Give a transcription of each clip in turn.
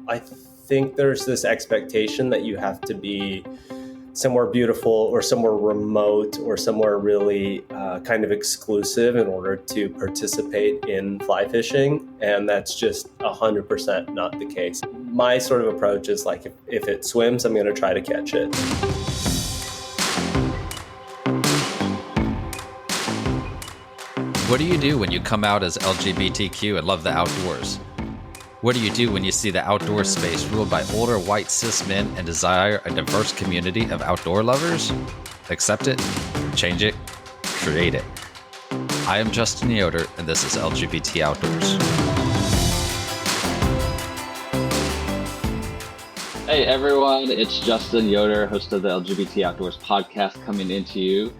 I think there's this expectation that you have to be somewhere beautiful or somewhere remote or somewhere really kind of exclusive in order to participate in fly fishing. And that's just 100% not the case. My sort of approach is like, if it swims, I'm going to try to catch it. What do you do when you come out as LGBTQ and love the outdoors? What do you do when you see the outdoor space ruled by older white cis men and desire a diverse community of outdoor lovers? Accept it, change it, create it. I am Justin Yoder, and this is LGBT Outdoors. Hey everyone, it's Justin Yoder, host of the LGBT Outdoors podcast, coming into you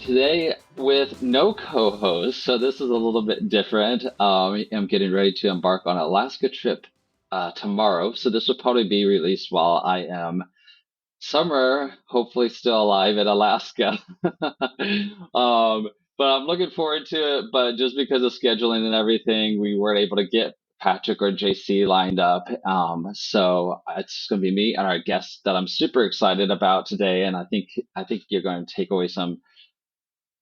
today with no co-host, so this is a little bit different. I'm getting ready to embark on an Alaska trip tomorrow, so this will probably be released while I am somewhere, hopefully still alive in Alaska. But I'm looking forward to it, but just because of scheduling and everything, we weren't able to get Patrick or JC lined up. So it's going to be me and our guest that I'm super excited about today. And I think you're going to take away some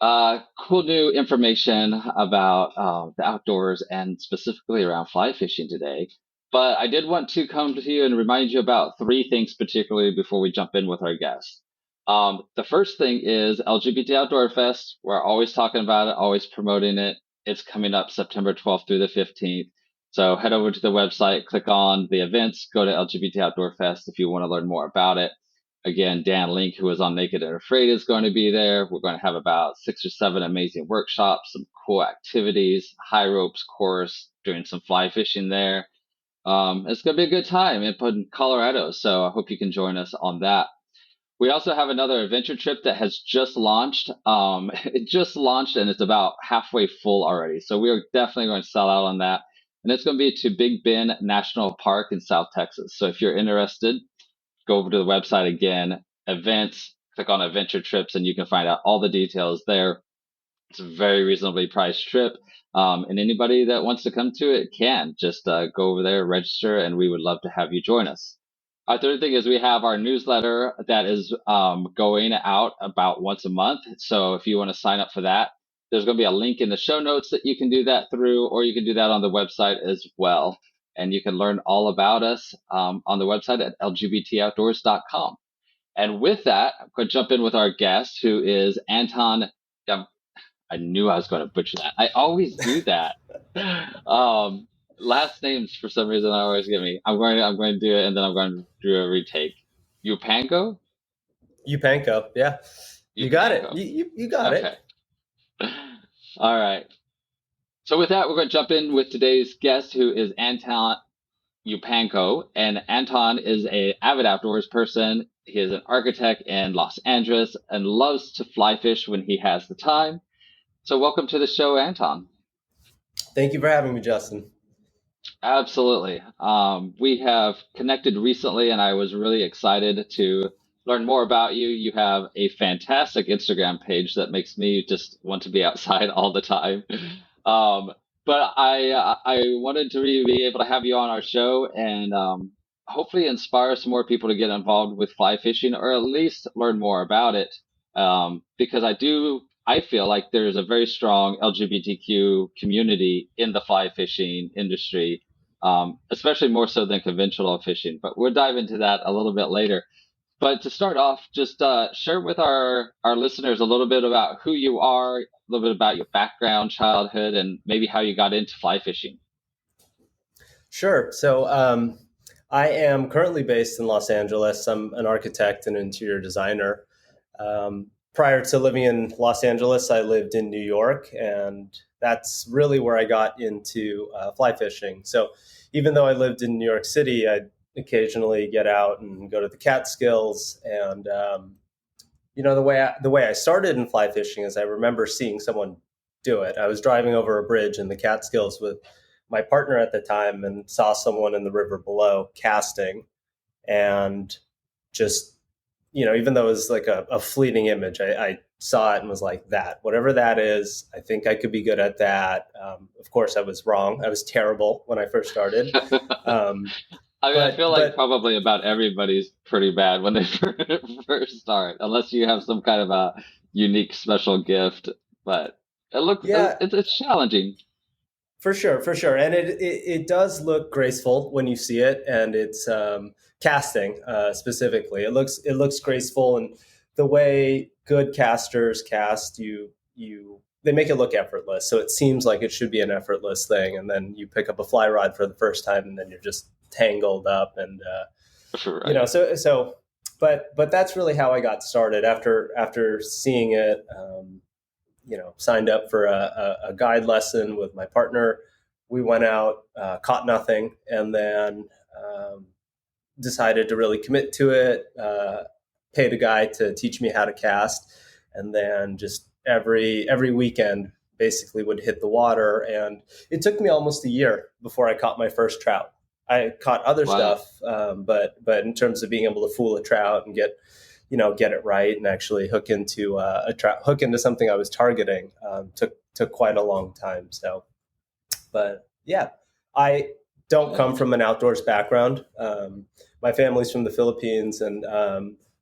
cool new information about the outdoors and specifically around fly fishing today. But I did want to come to you and remind you about three things particularly before we jump in with our guest. The first thing is LGBT Outdoor Fest. We're always talking about it, always promoting it. It's coming up September 12th through the 15th. So head over to the website, click on the events, go to LGBT Outdoor Fest if you want to learn more about it. Again, Dan Link, who was on Naked and Afraid, is going to be there. We're going to have about 6 or 7 amazing workshops, some cool activities, high ropes course, doing some fly fishing there. It's going to be a good time in Colorado, so I hope you can join us on that. We also have another adventure trip that has just launched. It just launched and it's about halfway full already. So we are definitely going to sell out on that. And it's going to be to Big Bend National Park in South Texas. So if you're interested, go over to the website again, events, click on adventure trips, and you can find out all the details there. It's a very reasonably priced trip. And anybody that wants to come to it can just go over there, register, and we would love to have you join us. Our third thing is we have our newsletter that is going out about once a month. So if you want to sign up for that, there's going to be a link in the show notes that you can do that through, or you can do that on the website as well. And you can learn all about us on the website at lgbtoutdoors.com. And with that, I'm going to jump in with our guest, who is Anton. I knew I was going to butcher that. I always do that. Last names, for some reason, I always get me. I'm going to do it, and then I'm going to do a retake. Yupangco? Yupangco, yeah. You got it. You got it. All right. So with that, we're going to jump in with today's guest, who is Anton Yupangco. And Anton is an avid outdoors person. He is an architect in Los Angeles and loves to fly fish when he has the time. So welcome to the show, Anton. Thank you for having me, Justin. Absolutely. We have connected recently, and I was really excited to learn more about you. You have a fantastic Instagram page that makes me just want to be outside all the time. But I wanted to really be able to have you on our show and hopefully inspire some more people to get involved with fly fishing, or at least learn more about it. Because I feel like there's a very strong LGBTQ community in the fly fishing industry, especially more so than conventional fishing. But we'll dive into that a little bit later. But to start off, just share with our listeners a little bit about who you are, a little bit about your background, childhood, and maybe how you got into fly fishing. Sure. So I am currently based in Los Angeles. I'm an architect and interior designer. Prior to living in Los Angeles, I lived in New York, and that's really where I got into fly fishing. So even though I lived in New York City, I'd occasionally get out and go to the Catskills. And the way I started in fly fishing is I remember seeing someone do it. I was driving over a bridge in the Catskills with my partner at the time and saw someone in the river below casting, and just, even though it was like a fleeting image, I saw it and was like, that, whatever that is, I think I could be good at that. Of course, I was wrong. I was terrible when I first started. Um, I mean, I feel like but probably about everybody's pretty bad when they first start, unless you have some kind of a unique special gift. But yeah, it's challenging. for sure, for sure, and it does look graceful when you see it, and it's casting specifically. It looks graceful, and the way good casters cast, you they make it look effortless. So it seems like it should be an effortless thing, and then you pick up a fly rod for the first time, and then you're just tangled up, and Right. but that's really how I got started after seeing it. Signed up for a guide lesson with my partner. We went out, caught nothing, and then decided to really commit to it. Paid a guy to teach me how to cast, and then just every weekend basically would hit the water. And it took me almost a year before I caught my first trout. I caught other Wow. stuff, but in terms of being able to fool a trout and get it right and actually hook into something I was targeting, took quite a long time. So, but yeah, I don't come from an outdoors background. My family's from the Philippines, and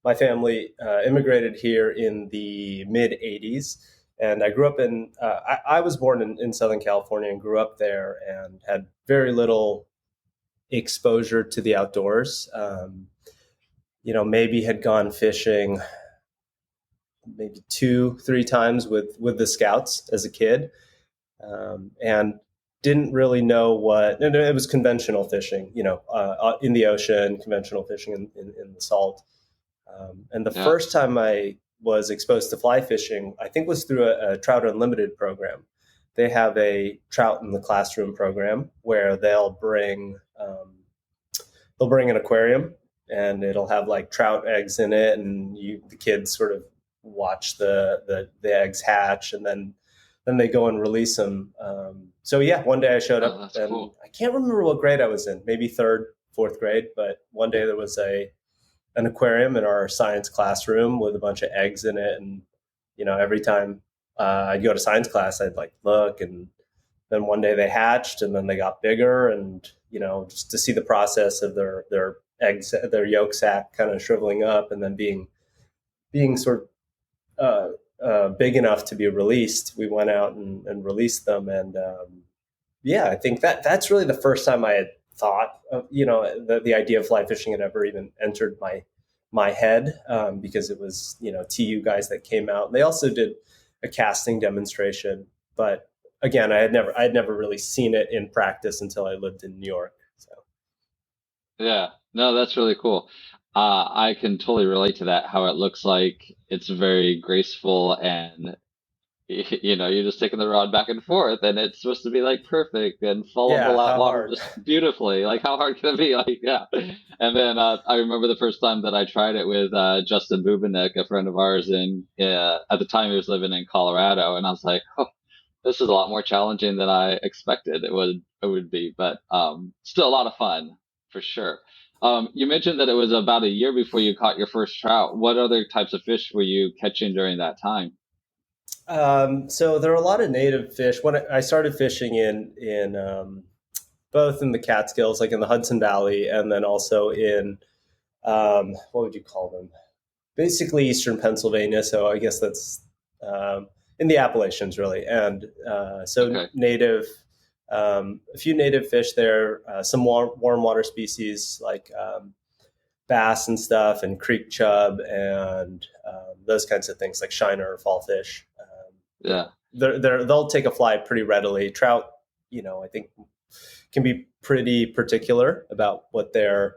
my family immigrated here in the mid '80s. And I grew up I was born in Southern California and grew up there and had very little exposure to the outdoors. Maybe had gone fishing maybe 2-3 times with the scouts as a kid, and didn't really know what. And it was conventional fishing, in the ocean, conventional fishing in the salt. And the Yeah. first time I was exposed to fly fishing, I think, was through a Trout Unlimited program. They have a trout in the classroom program where they'll bring an aquarium, and it'll have like trout eggs in it, and the kids sort of watch the eggs hatch, and then they go and release them. So yeah, one day I showed Oh, up, that's and cool. I can't remember what grade I was in, maybe third, fourth grade, but one day there was an aquarium in our science classroom with a bunch of eggs in it, and every time I'd go to science class, I'd like look, and then one day they hatched, and then they got bigger, and just to see the process of their eggs, their yolk sac kind of shriveling up, and then being sort of big enough to be released. We went out and released them, and yeah, I think that's really the first time I had thought of, the idea of fly fishing had ever even entered my head, because it was TU guys that came out. And they also did a casting demonstration, but again, I had never really seen it in practice until I lived in New York. So Yeah. No, that's really cool. I can totally relate to that, how it looks like it's very graceful and you're just taking the rod back and forth and it's supposed to be like perfect and follow the yeah, how water hard? just beautifully. Like how hard can it be? Like, yeah. And then I remember the first time that I tried it with Justin Bubenik, a friend of ours at the time he was living in Colorado, and I was like, oh, this is a lot more challenging than I expected it would be, but still a lot of fun for sure. You mentioned that it was about a year before you caught your first trout. What other types of fish were you catching during that time? So there are a lot of native fish. When I started fishing in both in the Catskills, like in the Hudson Valley, and then also in what would you call them? Basically Eastern Pennsylvania. So I guess that's in the Appalachians, really. And so Okay. a few native fish there, some warm water species like bass and stuff, and creek chub, and those kinds of things like shiner or fall fish. Yeah. They'll take a fly pretty readily. Trout, I think can be pretty particular about what they're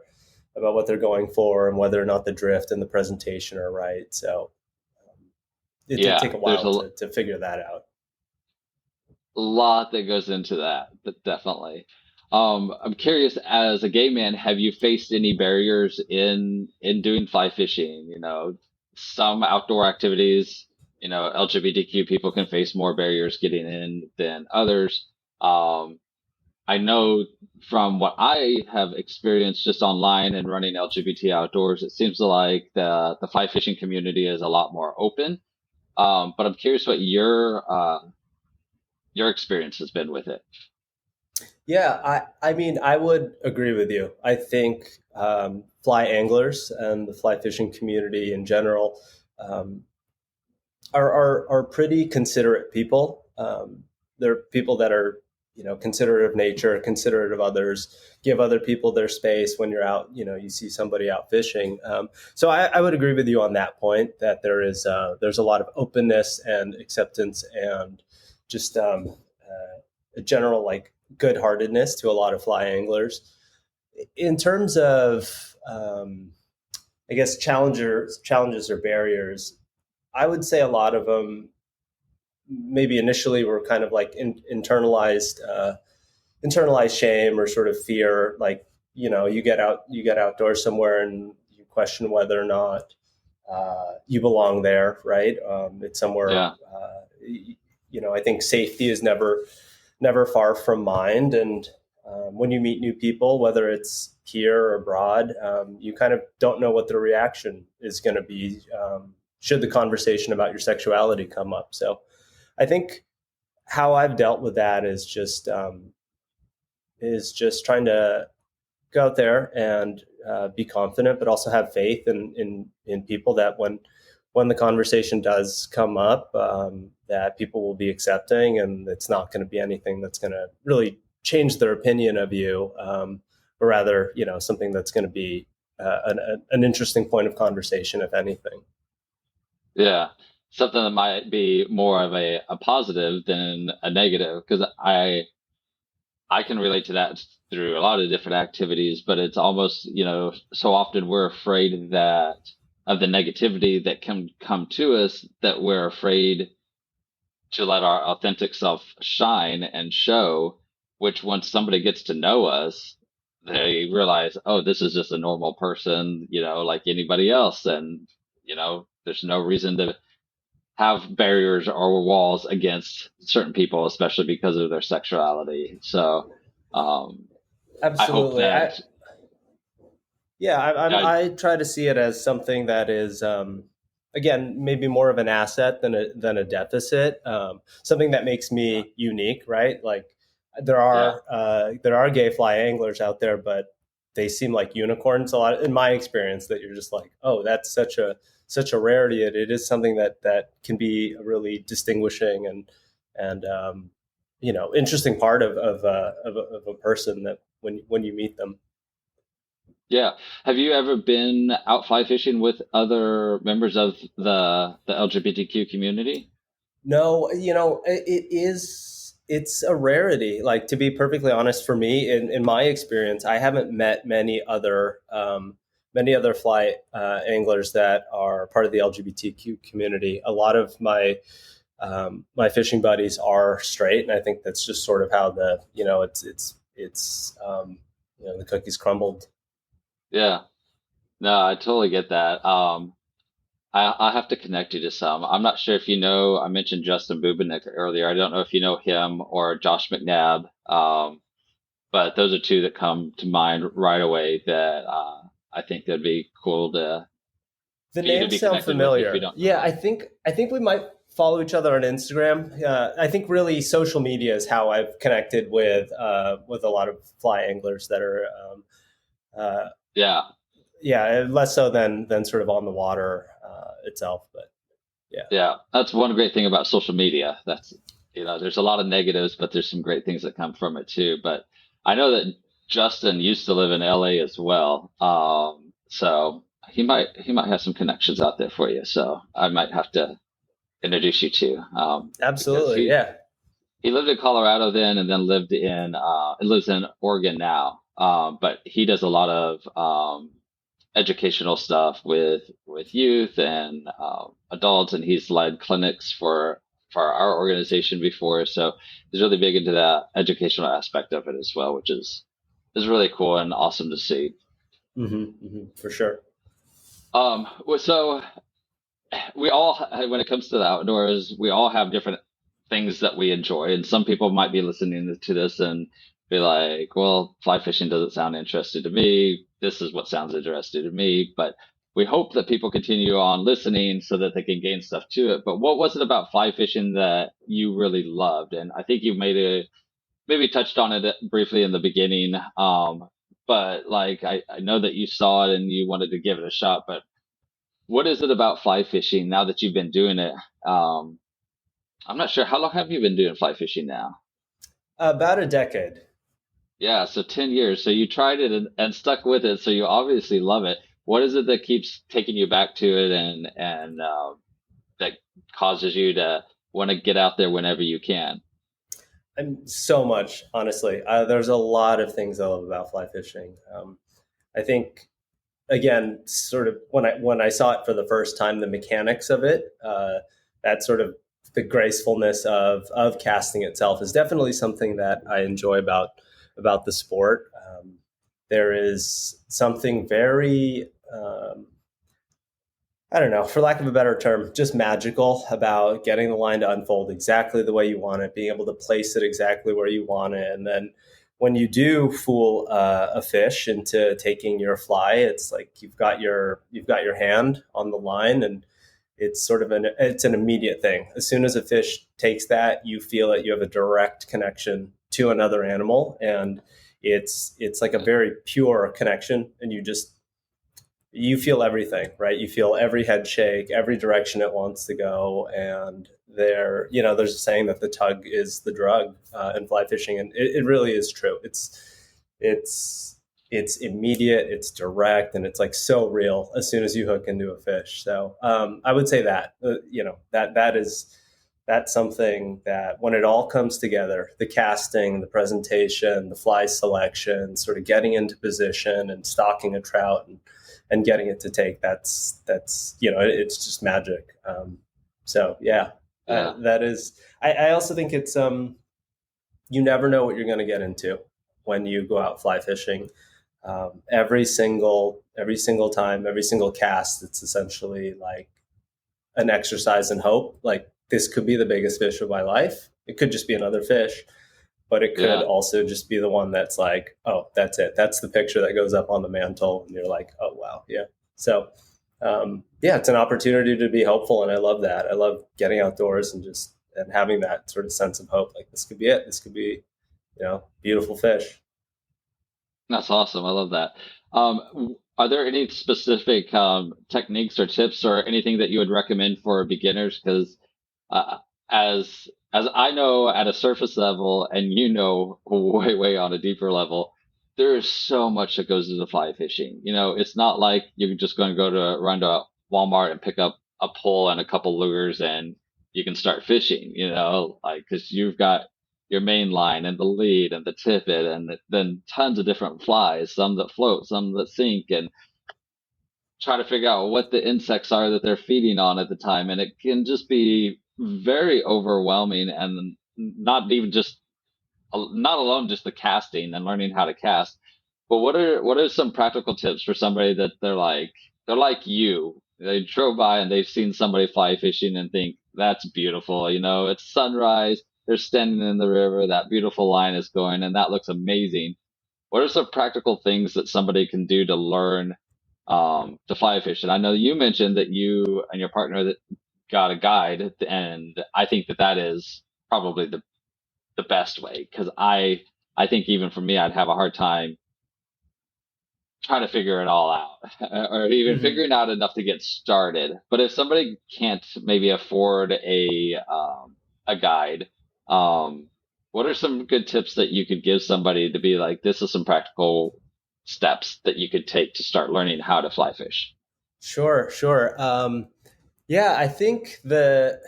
going for, and whether or not the drift and the presentation are right. So it did Yeah. take a There's while to figure that out. lot that goes into that, but definitely. I'm curious, as a gay man, have you faced any barriers in doing fly fishing? Some outdoor activities, LGBTQ people can face more barriers getting in than others. Um, I know from what I have experienced just online and running LGBT outdoors, it seems like the fly fishing community is a lot more open. But I'm curious what your experience has been with it. Yeah, I mean, I would agree with you. I think fly anglers and the fly fishing community in general um, are pretty considerate people. They're people that are, considerate of nature, considerate of others, give other people their space when you're out. You see somebody out fishing. So I would agree with you on that point that there's a lot of openness and acceptance and just a general like good-heartedness to a lot of fly anglers. In terms of I guess challenges or barriers, I would say a lot of them maybe initially were kind of like internalized shame or sort of fear. Like, you get outdoors somewhere and you question whether or not you belong there, right? It's somewhere. Yeah. I think safety is never far from mind, and when you meet new people, whether it's here or abroad, you kind of don't know what the reaction is going to be, should the conversation about your sexuality come up. So I think how I've dealt with that is just trying to go out there and be confident, but also have faith in people that when the conversation does come up, that people will be accepting, and it's not going to be anything that's going to really change their opinion of you, but rather, something that's going to be an interesting point of conversation, if anything. Yeah. Something that might be more of a positive than a negative, because I can relate to that through a lot of different activities, but it's almost, so often we're afraid that of the negativity that can come to us, that we're afraid to let our authentic self shine and show, which once somebody gets to know us, they realize, oh, this is just a normal person, like anybody else. And, there's no reason to have barriers or walls against certain people, especially because of their sexuality. So, I hope Absolutely. that, Yeah, uh, I try to see it as something that is, again, maybe more of an asset than a deficit. Something that makes me unique, right? Like yeah, there are gay fly anglers out there, but they seem like unicorns a lot in my experience. That you're just like, oh, that's such a rarity. It is something that can be a really distinguishing and interesting part of a person that when you meet them. yeah. Have you ever been out fly fishing with other members of the LGBTQ community? No, it's a rarity. Like, to be perfectly honest, for me, in my experience, I haven't met many other fly anglers that are part of the LGBTQ community. A lot of my fishing buddies are straight, and I think that's just sort of how the cookies crumbled. Yeah. No, I totally get that. I have to connect you to some. I'm not sure if you know, I mentioned Justin Bubenik earlier. I don't know if you know him or Josh McNabb. But those are two that come to mind right away that I think that'd be cool The for you to names be sound connected with if you familiar. don't know Yeah, I them. think I think we might follow each other on Instagram. I think really social media is how I've connected with a lot of fly anglers that are, uh, Yeah. yeah, less so than sort of on the water itself. But yeah, Yeah. That's one great thing about social media. That's, there's a lot of negatives, but there's some great things that come from it too. But I know that Justin used to live in LA as well. So he might have some connections out there for you. So I might have to introduce you to, because absolutely. he Yeah. he lived in Colorado then, and then he lives in Oregon now. But he does a lot of educational stuff with youth and adults, and he's led clinics for our organization before. So he's really big into that educational aspect of it as well, which is really cool and awesome to see. For sure. So we all, when it comes to the outdoors, we all have different things that we enjoy. And some people might be listening to this and be like, well, fly fishing doesn't sound interesting to me. This is what sounds interesting to me. But we hope that people continue on listening so that they can gain stuff to it. But what was it about fly fishing that you really loved? And I think you maybe touched on it briefly in the beginning. But like I know that you saw it and you wanted to give it a shot, but what is it about fly fishing now that you've been doing it? Um, I'm not sure. How long have you been doing fly fishing now? About a decade. Yeah, so 10 years. So you tried it and stuck with it. So you obviously love it. What is it that keeps taking you back to it and that causes you to want to get out there whenever you can? And so much, honestly. There's a lot of things I love about fly fishing. I think, again, sort of when I saw it for the first time, the mechanics of it, that sort of the gracefulness of casting itself is definitely something that I enjoy about the sport. There is something very I don't know, for lack of a better term, just magical about getting the line to unfold exactly the way you want it, being able to place it exactly where you want it. And then when you do fool a fish into taking your fly, it's like you've got your hand on the line, and it's sort of it's an immediate thing. As soon as a fish takes that, you feel it. You have a direct connection to another animal, and it's like a very pure connection, and you feel everything, right? You feel every head shake, every direction it wants to go. And there's a saying that the tug is the drug in fly fishing. And it really is true. It's, it's immediate, it's direct, and it's like so real as soon as you hook into a fish. So I would say that, that's something that when it all comes together, the casting, the presentation, the fly selection, sort of getting into position and stalking a trout and getting it to take, that's it's just magic. So yeah, Yeah. that is. I also think it's you never know what you're going to get into when you go out fly fishing. Every single time, every single cast, it's essentially like an exercise in hope. Like this could be the biggest fish of my life. It could just be another fish, but it could Yeah. also just be the one that's like, oh, that's it. That's the picture that goes up on the mantle, and you're like, oh wow, yeah. So yeah, it's an opportunity to be hopeful, and I love that. I love getting outdoors and having that sort of sense of hope. Like this could be it. This could be, beautiful fish. That's awesome. I love that. Are there any specific techniques or tips or anything that you would recommend for beginners? Because uh, as I know at a surface level, and you know way way on a deeper level, there is so much that goes into fly fishing. It's not like you're just going to run to Walmart and pick up a pole and a couple lures and you can start fishing. Like because you've got your main line and the lead and the tippet and then tons of different flies, some that float, some that sink, and try to figure out what the insects are that they're feeding on at the time. And it can just be very overwhelming and not alone just the casting and learning how to cast, but what are some practical tips for somebody that they're like you. They drove by and they've seen somebody fly fishing and think that's beautiful. It's sunrise. They're standing in the river. That beautiful line is going, and that looks amazing. What are some practical things that somebody can do to learn to fly fish? And I know you mentioned that you and your partner that got a guide, and I think that is probably the best way because I think even for me, I'd have a hard time trying to figure it all out or even Mm-hmm. figuring out enough to get started. But if somebody can't maybe afford a guide, um, what are some good tips that you could give somebody to be like, this is some practical steps that you could take to start learning how to fly fish? Sure, sure. Yeah, I think the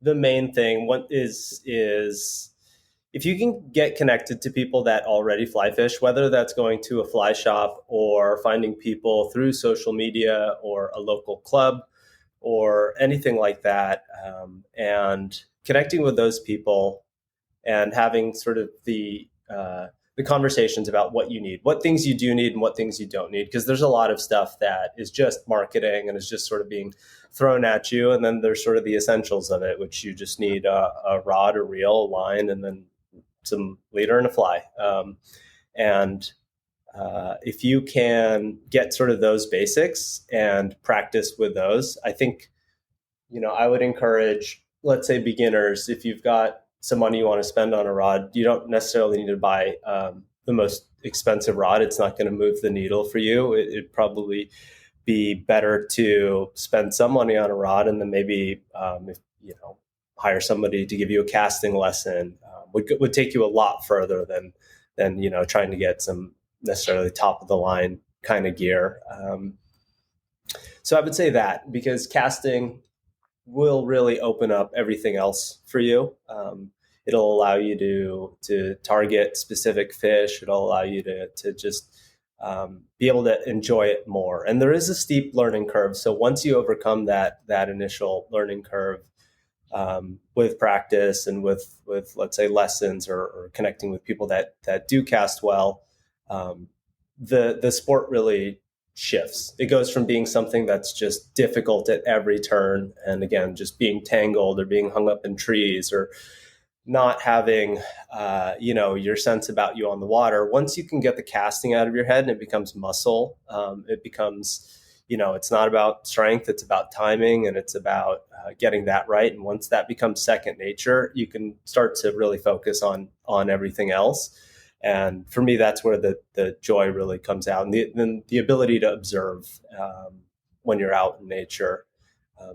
main thing what is if you can get connected to people that already fly fish, whether that's going to a fly shop or finding people through social media or a local club or anything like that, and connecting with those people and having sort of the conversations about what you need, what things you do need, and what things you don't need. Because there's a lot of stuff that is just marketing and is just sort of being thrown at you, and then there's sort of the essentials of it, which you just need a rod, a reel, a line, and then some leader and a fly. And If you can get sort of those basics and practice with those, I think, I would encourage, let's say, beginners, if you've got some money you want to spend on a rod, you don't necessarily need to buy the most expensive rod. It's not going to move the needle for you. It'd probably be better to spend some money on a rod, and then maybe if hire somebody to give you a casting lesson. Would take you a lot further than trying to get some necessarily top of the line kind of gear. So I would say that, because casting will really open up everything else for you. It'll allow you to target specific fish. It'll allow you to just be able to enjoy it more. And there is a steep learning curve. So once you overcome that initial learning curve, with practice and with let's say lessons or connecting with people that do cast well, the sport really shifts. It goes from being something that's just difficult at every turn, and again, just being tangled or being hung up in trees or not having your sense about you on the water. Once you can get the casting out of your head and it becomes muscle, it becomes, it's not about strength, it's about timing, and it's about getting that right. And once that becomes second nature, you can start to really focus on everything else. And for me, that's where the joy really comes out, and the ability to observe when you're out in nature.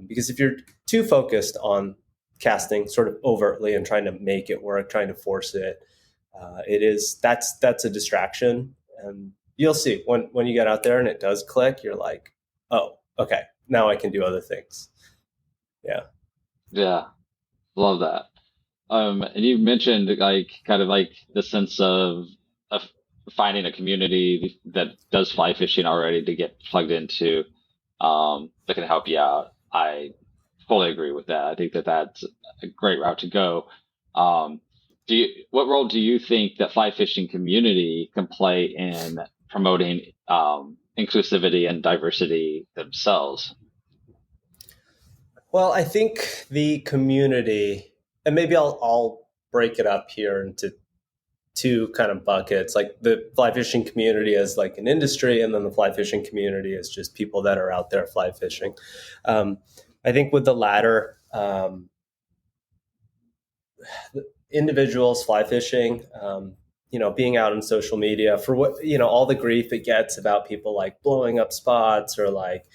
Because if you're too focused on casting sort of overtly and trying to make it work, trying to force it, that's a distraction. And you'll see when you get out there and it does click, you're like, oh, okay, now I can do other things. Yeah. Yeah, love that. And you mentioned like kind of like the sense of finding a community that does fly fishing already to get plugged into, that can help you out. I fully agree with that. I think that's a great route to go. What role do you think that fly fishing community can play in promoting inclusivity and diversity themselves? Well, I think the community, and maybe I'll break it up here into two kind of buckets, like the fly fishing community as like an industry, and then the fly fishing community as just people that are out there fly fishing. I think with the latter, individuals fly fishing, being out on social media for what, all the grief it gets about people like blowing up spots or like,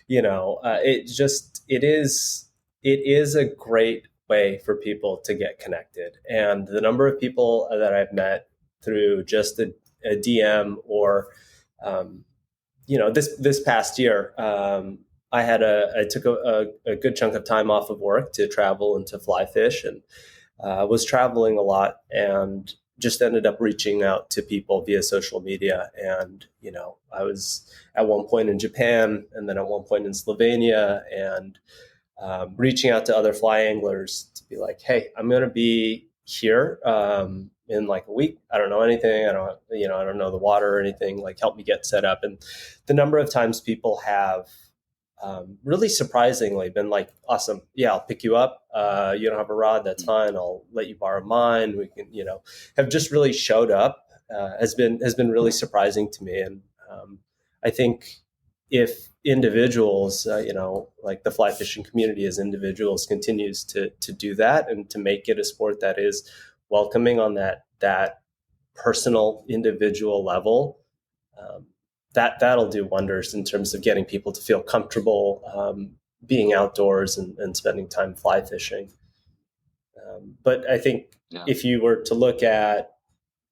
it is a great way for people to get connected. And the number of people that I've met through just a DM or, this past year, I took a good chunk of time off of work to travel and to fly fish, and was traveling a lot and just ended up reaching out to people via social media. And, I was at one point in Japan and then at one point in Slovenia, and reaching out to other fly anglers to be like, hey, I'm going to be here in like a week. I don't know anything. I don't know the water or anything. Like, help me get set up. And the number of times people have really surprisingly been like, awesome, yeah, I'll pick you up. You don't have a rod, that's fine. I'll let you borrow mine. We can, have just really showed up. Has been really surprising to me. And I think if individuals, like the fly fishing community as individuals, continues to do that and to make it a sport that is welcoming on that personal individual level, that'll do wonders in terms of getting people to feel comfortable being outdoors and spending time fly fishing. But I think if you were to look at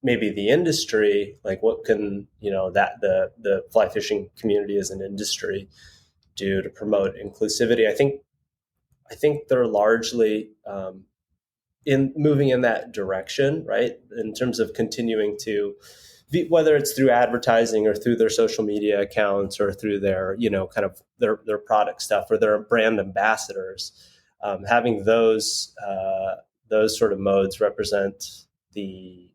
maybe the industry, like what can, the fly fishing community as an industry do to promote inclusivity, I think they're largely in moving in that direction, right? In terms of continuing to, whether it's through advertising or through their social media accounts or through their, kind of their product stuff or their brand ambassadors, having those sort of modes represent the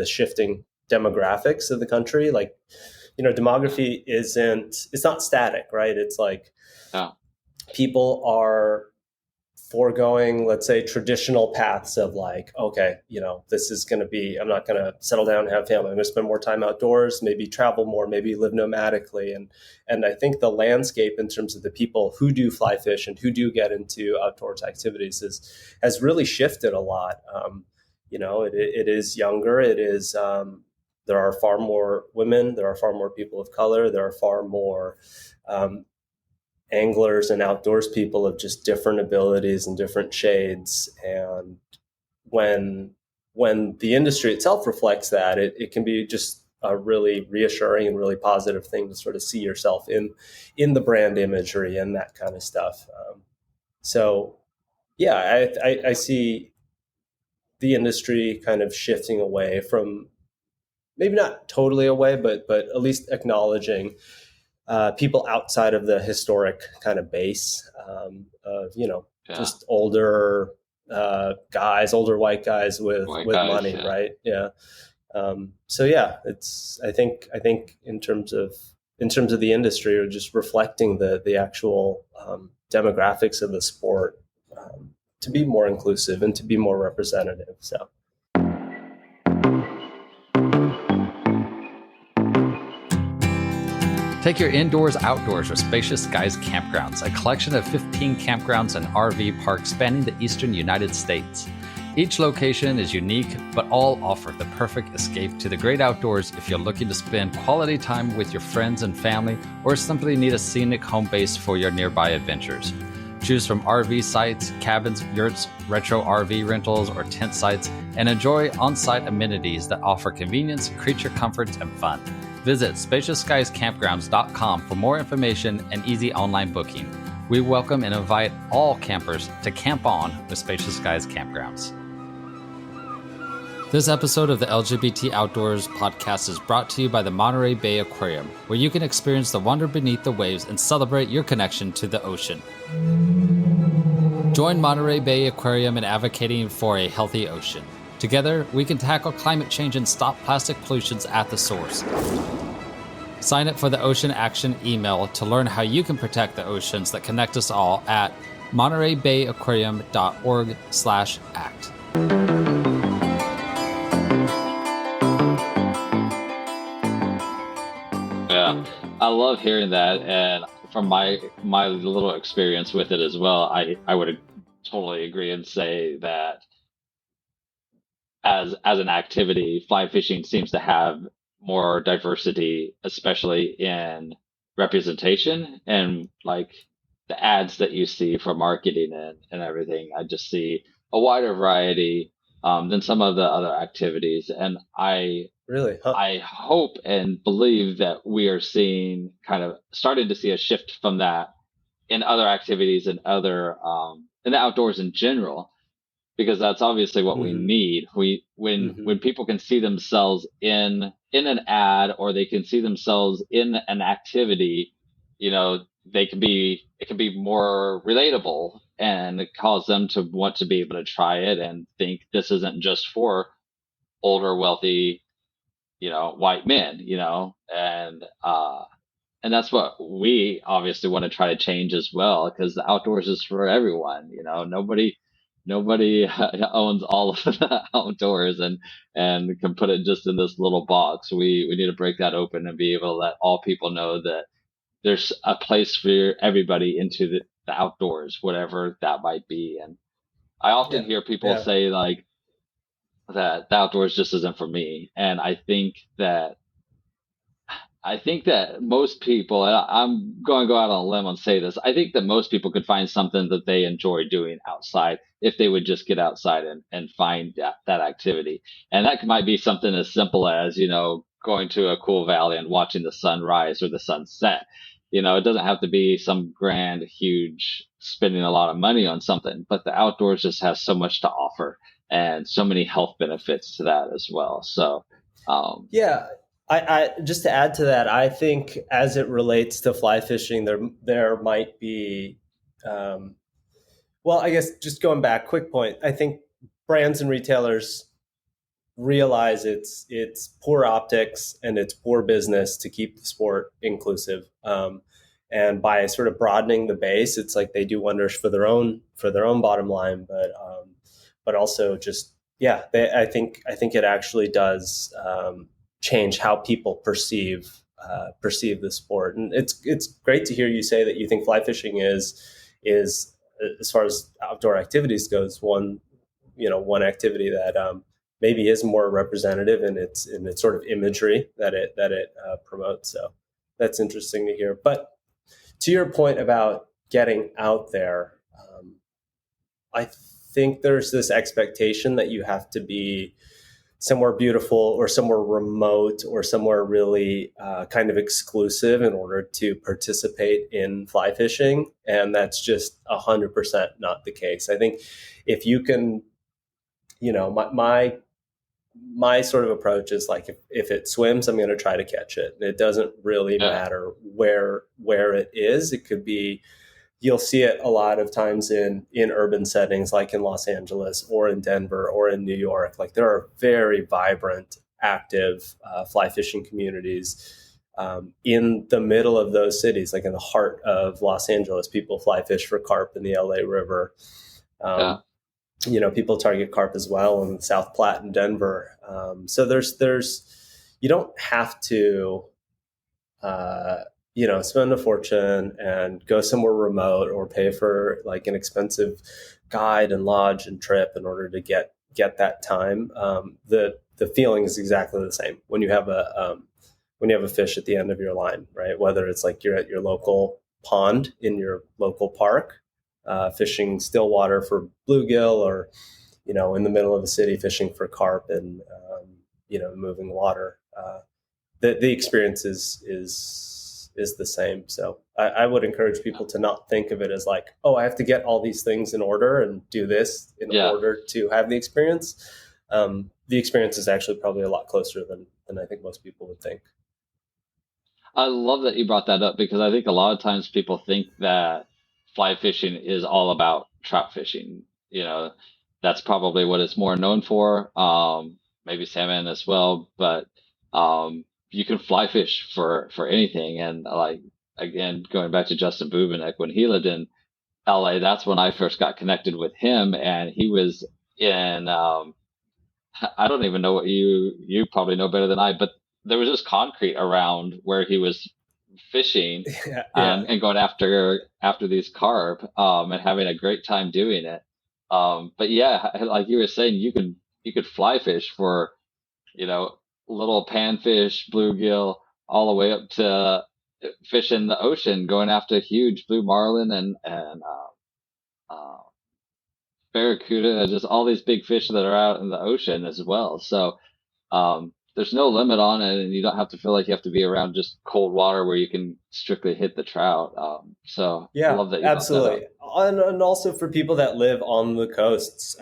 shifting demographics of the country. Like, demography it's not static, right? It's like people are foregoing, let's say, traditional paths of like, okay, this is going to be, I'm not going to settle down and have family. I'm going to spend more time outdoors, maybe travel more, maybe live nomadically. And I think the landscape in terms of the people who do fly fish and who do get into outdoors activities has really shifted a lot. It is younger. It is, there are far more women. There are far more people of color. There are far more anglers and outdoors people of just different abilities and different shades. And when the industry itself reflects that, it can be just a really reassuring and really positive thing to sort of see yourself in the brand imagery and that kind of stuff. So yeah, I see the industry kind of shifting away from, maybe not totally away, but at least acknowledging people outside of the historic kind of base of just older guys, older white guys with money, yeah. right? Yeah. So yeah, it's I think in terms of the industry, or just reflecting the actual demographics of the sport, to be more inclusive and to be more representative. So. Take your indoors, outdoors, or Spacious Skies Campgrounds, a collection of 15 campgrounds and RV parks spanning the eastern United States. Each location is unique, but all offer the perfect escape to the great outdoors if you're looking to spend quality time with your friends and family, or simply need a scenic home base for your nearby adventures. Choose from RV sites, cabins, yurts, retro RV rentals, or tent sites, and enjoy on-site amenities that offer convenience, creature comforts, and fun. Visit spaciousskiescampgrounds.com for more information and easy online booking. We welcome and invite all campers to camp on with Spacious Skies Campgrounds. This episode of the LGBT Outdoors podcast is brought to you by the Monterey Bay Aquarium, where you can experience the wonder beneath the waves and celebrate your connection to the ocean. Join Monterey Bay Aquarium in advocating for a healthy ocean. Together, we can tackle climate change and stop plastic pollutions at the source. Sign up for the Ocean Action email to learn how you can protect the oceans that connect us all at montereybayaquarium.org/act. Yeah, I love hearing that, and from my little experience with it as well, I would totally agree and say that as an activity, fly fishing seems to have more diversity, especially in representation and like the ads that you see for marketing and everything. I just see a wider variety than some of the other activities, and Really? Huh. I hope and believe that we are seeing starting to see a shift from that in other activities and other in the outdoors in general, because that's obviously what we need. When people can see themselves in an ad, or they can see themselves in an activity, it can be more relatable, and it cause them to want to be able to try it and think this isn't just for older, wealthy, white men, and that's what we obviously want to try to change as well, because the outdoors is for everyone. Nobody owns all of the outdoors and can put it just in this little box. We need to break that open and be able to let all people know that there's a place for everybody into the outdoors, whatever that might be. And I often hear people say like that the outdoors just isn't for me, and I think that most people, and I'm going to go out on a limb and say this, I think that most people could find something that they enjoy doing outside if they would just get outside and find that activity. And that might be something as simple as, going to a cool valley and watching the sunrise or the sunset. It doesn't have to be some grand, huge, spending a lot of money on something, but the outdoors just has so much to offer and so many health benefits to that as well. So, yeah. I just to add to that, I think as it relates to fly fishing, there might be, well, I guess just going back, quick point. I think brands and retailers realize it's poor optics and it's poor business to keep the sport inclusive, And by sort of broadening the base, it's like they do wonders for their own bottom line, but also just yeah, I think it actually does change how people perceive the sport. And it's great to hear you say that you think fly fishing is as far as outdoor activities goes, one activity that maybe is more representative in its sort of imagery that it promotes. So that's interesting to hear. But to your point about getting out there, I think there's this expectation that you have to be somewhere beautiful or somewhere remote or somewhere really kind of exclusive in order to participate in fly fishing. And that's just 100% not the case. I think if you can, my sort of approach is like if it swims, I'm going to try to catch it. And it doesn't really Yeah. matter where it is. It could be you'll see it a lot of times in urban settings like in Los Angeles or in Denver or in New York. Like there are very vibrant, active fly fishing communities in the middle of those cities, like in the heart of Los Angeles. People fly fish for carp in the LA River. Yeah. Um, people target carp as well in South Platte and Denver. So there's you don't have to spend a fortune and go somewhere remote or pay for like an expensive guide and lodge and trip in order to get that time. The feeling is exactly the same when you have a fish at the end of your line, right? Whether it's like you're at your local pond in your local park, fishing still water for bluegill, or in the middle of the city fishing for carp and moving water. The experience is the same. So I would encourage people to not think of it as like, oh, I have to get all these things in order and do this in Yeah. order to have the experience. The experience is actually probably a lot closer than I think most people would think. I love that you brought that up because I think a lot of times people think that fly fishing is all about trout fishing. You know, that's probably what it's more known for. Maybe salmon as well, but you can fly fish for anything. And like again, going back to Justin Bubenek, when he lived in LA, that's when I first got connected with him, and he was in I don't even know what you probably know better than I, but there was just concrete around where he was fishing Yeah, yeah, and going after these carp and having a great time doing it. But yeah, like you were saying, you could fly fish for you know little panfish, bluegill, all the way up to fish in the ocean, going after huge blue marlin and barracuda, just all these big fish that are out in the ocean as well. So there's no limit on it, and you don't have to feel like you have to be around just cold water where you can strictly hit the trout. So I yeah, love that you brought that up. absolutely. And also for people that live on the coasts,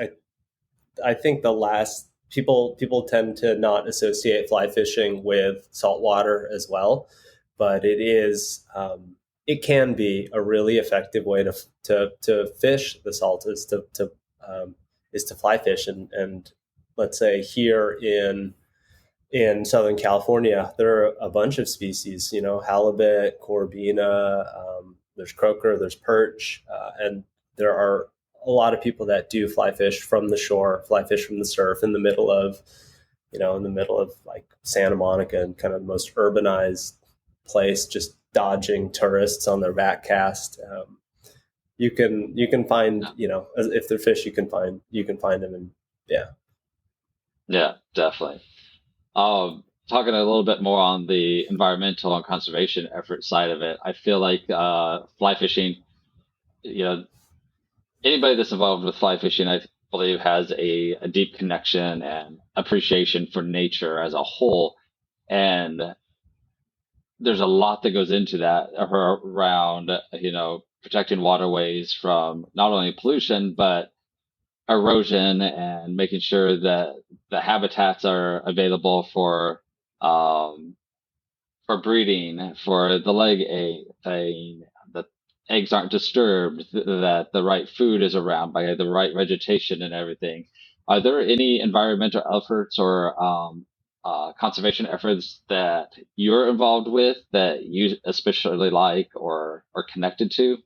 I think the last people tend to not associate fly fishing with saltwater as well, but it can be a really effective way to fish the salt is to fly fish. And let's say here in Southern California, there are a bunch of species, halibut, corvina, there's croaker, there's perch, and there are a lot of people that do fly fish from the shore, fly fish from the surf in the middle of like Santa Monica and kind of the most urbanized place, just dodging tourists on their back cast. You can find, if they're fish, you can find them, and yeah. Yeah, definitely. Talking a little bit more on the environmental and conservation effort side of it, I feel like fly fishing, you know, anybody that's involved with fly fishing, I believe, has a deep connection and appreciation for nature as a whole. And there's a lot that goes into that around, protecting waterways from not only pollution, but erosion and making sure that the habitats are available um, for breeding, for the laying, the eggs aren't disturbed, that the right food is around by the right vegetation and everything. Are there any environmental efforts or conservation efforts that you're involved with that you especially like or are connected to?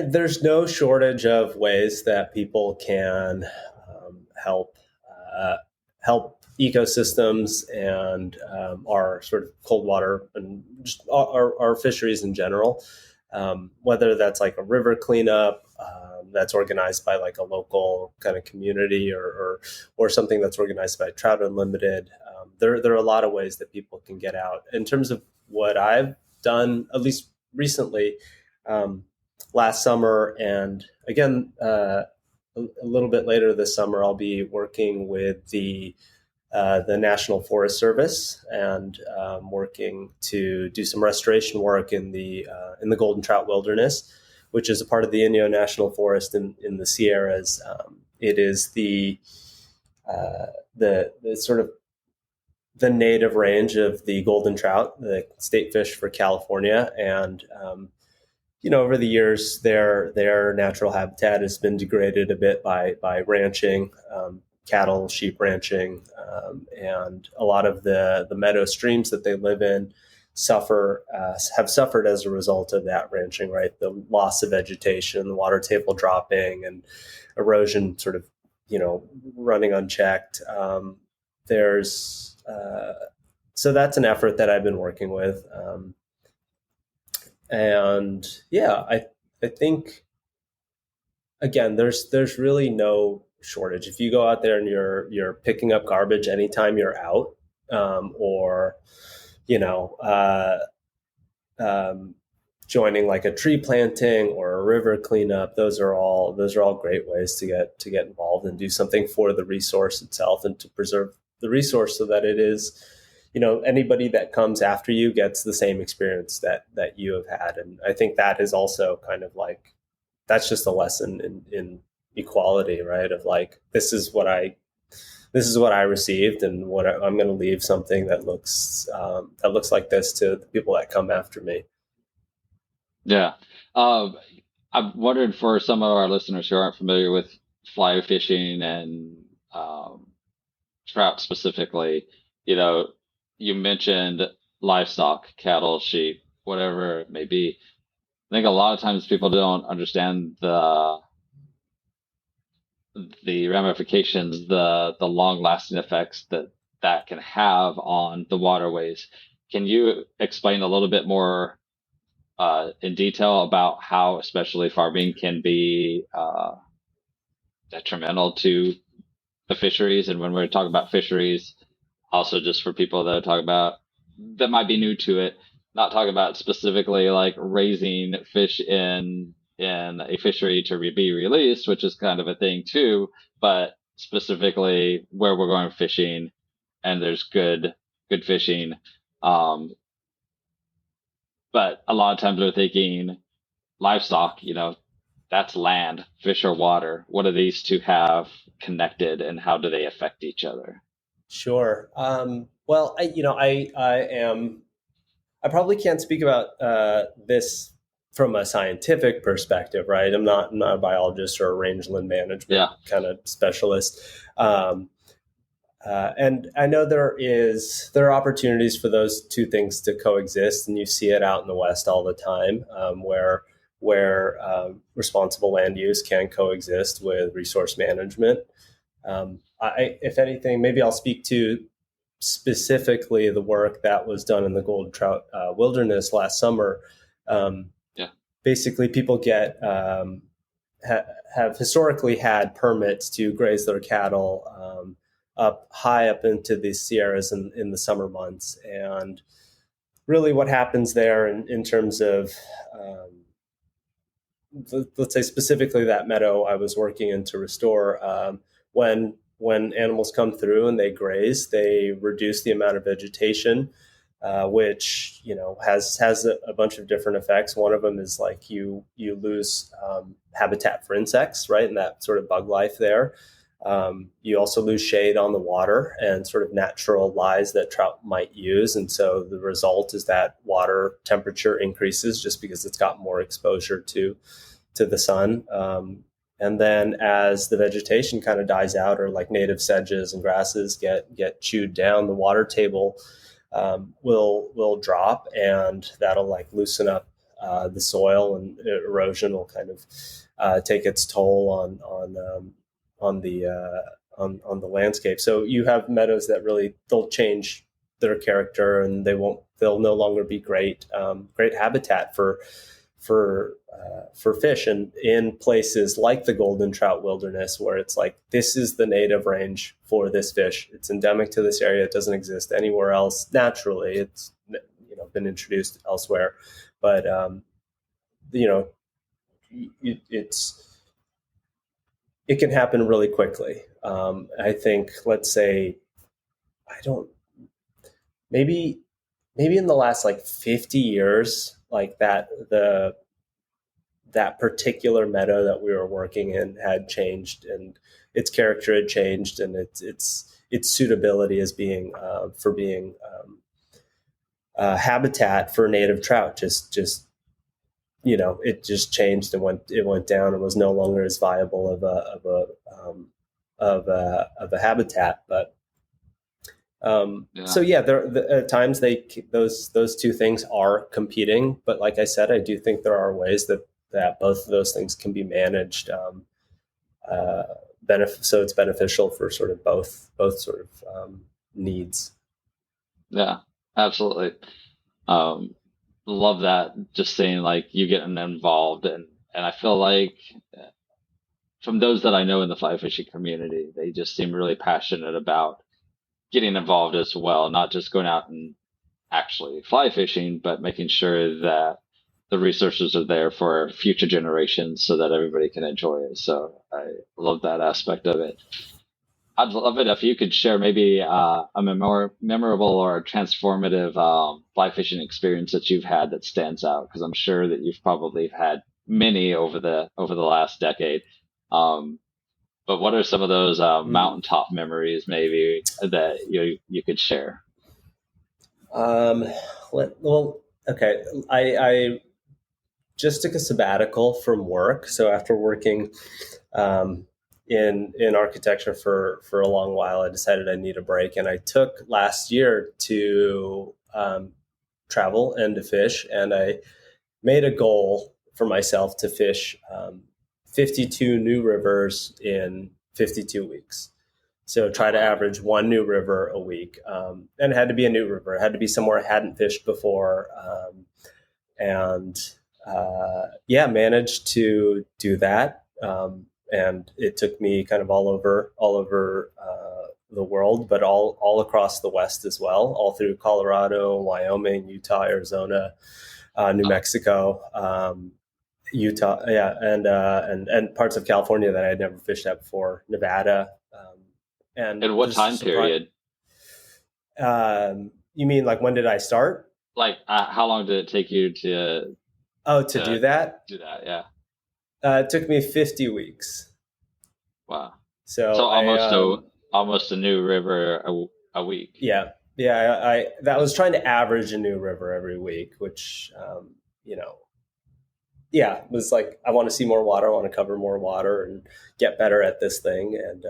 There's no shortage of ways that people can help uh, help ecosystems and our sort of cold water and just our fisheries in general. Whether that's like a river cleanup that's organized by like a local kind of community, or something that's organized by Trout Unlimited. There are a lot of ways that people can get out. In terms of what I've done, at least recently, um, last summer, and again a little bit later this summer, I'll be working with the National Forest Service and working to do some restoration work in the Golden Trout Wilderness, which is a part of the Inyo National Forest in the Sierras. It is the sort of the native range of the golden trout, the state fish for California, and over the years, their natural habitat has been degraded a bit by ranching, cattle, sheep ranching, and a lot of the meadow streams that they live in have suffered as a result of that ranching. Right, the loss of vegetation, the water table dropping, and erosion sort of running unchecked. There's So that's an effort that I've been working with. And yeah, I think again, there's really no shortage. If you go out there and you're picking up garbage anytime you're out, or you know, um, joining like a tree planting or a river cleanup, those are all great ways to get involved and do something for the resource itself and to preserve the resource so that it is, anybody that comes after you gets the same experience that you have had. And I think that is also kind of like, that's just a lesson in equality, right? Of like, this is what I received, and I'm going to leave something that looks like this to the people that come after me. Yeah. Um, I've wondered for some of our listeners who aren't familiar with fly fishing and um, trout specifically, you know, you mentioned livestock, cattle, sheep, whatever it may be. I think a lot of times people don't understand the ramifications, the long lasting effects that can have on the waterways. Can you explain a little bit more in detail about how, especially farming, can be detrimental to the fisheries? And when we're talking about fisheries, also just for people that are talking about that might be new to it, not talking about specifically like raising fish in a fishery to be released, which is kind of a thing too, but specifically where we're going fishing and there's good fishing. Um, but a lot of times we're thinking livestock, that's land, fish or water. What do these two have connected and how do they affect each other? Sure. Well, I probably can't speak about this from a scientific perspective, right? I'm not a biologist or a rangeland management Yeah. kind of specialist. Um, and I know there are opportunities for those two things to coexist, and you see it out in the West all the time, where responsible land use can coexist with resource management. If anything, maybe I'll speak to specifically the work that was done in the Golden Trout Wilderness last summer. Um, Yeah. Basically, people have historically had permits to graze their cattle up high up into the Sierras in the summer months. And really what happens there in terms of, let's say specifically that meadow I was working in to restore, when animals come through and they graze, they reduce the amount of vegetation, which has a bunch of different effects. One of them is like you lose habitat for insects, right, and that sort of bug life there. You also lose shade on the water and sort of natural lies that trout might use, and so the result is that water temperature increases just because it's got more exposure to the sun. And then as the vegetation kind of dies out, or like native sedges and grasses get chewed down, the water table will drop, and that'll like loosen up the soil, and erosion will kind of take its toll on the on the landscape. So you have meadows that really, they'll change their character, and they'll no longer be great habitat for fish. And in places like the golden trout wilderness, where it's like, this is the native range for this fish, it's endemic to this area, it doesn't exist anywhere else naturally, it's been introduced elsewhere, but it's it can happen really quickly. I think, let's say, I don't maybe in the last like 50 years, like that particular meadow that we were working in had changed, and its character had changed, and its suitability as being habitat for native trout just it just changed, and went down, and was no longer as viable of a habitat. But so yeah, at times those two things are competing. But like I said, I do think there are ways that both of those things can be managed, so it's beneficial for sort of both sort of needs. Yeah, absolutely. Love that. Just saying, like, you getting involved, and I feel like from those that I know in the fly fishing community, they just seem really passionate about getting involved as well, not just going out and actually fly fishing, but making sure that the resources are there for future generations so that everybody can enjoy it. So I love that aspect of it. I'd love it if you could share maybe a more memorable or transformative fly fishing experience that you've had that stands out, because I'm sure that you've probably had many over the last decade. But what are some of those mountaintop memories maybe that you could share? Um, well, okay. I just took a sabbatical from work. So after working in architecture for a long while, I decided I need a break, and I took last year to travel and to fish, and I made a goal for myself to fish 52 new rivers in 52 weeks. So try to average one new river a week, and it had to be a new river. It had to be somewhere I hadn't fished before, and yeah, managed to do that. And it took me kind of all over the world, but all across the West as well, all through Colorado, Wyoming, Utah, Arizona, New Mexico, Utah, yeah, and parts of California that I had never fished at before, Nevada. And what time period? You mean like, when did I start? Like, how long did it take you to do that? Do that, yeah. It took me 50 weeks. Wow. So almost a new river a week. Yeah. I was trying to average a new river every week, which, was like, I want to see more water. I want to cover more water and get better at this thing. And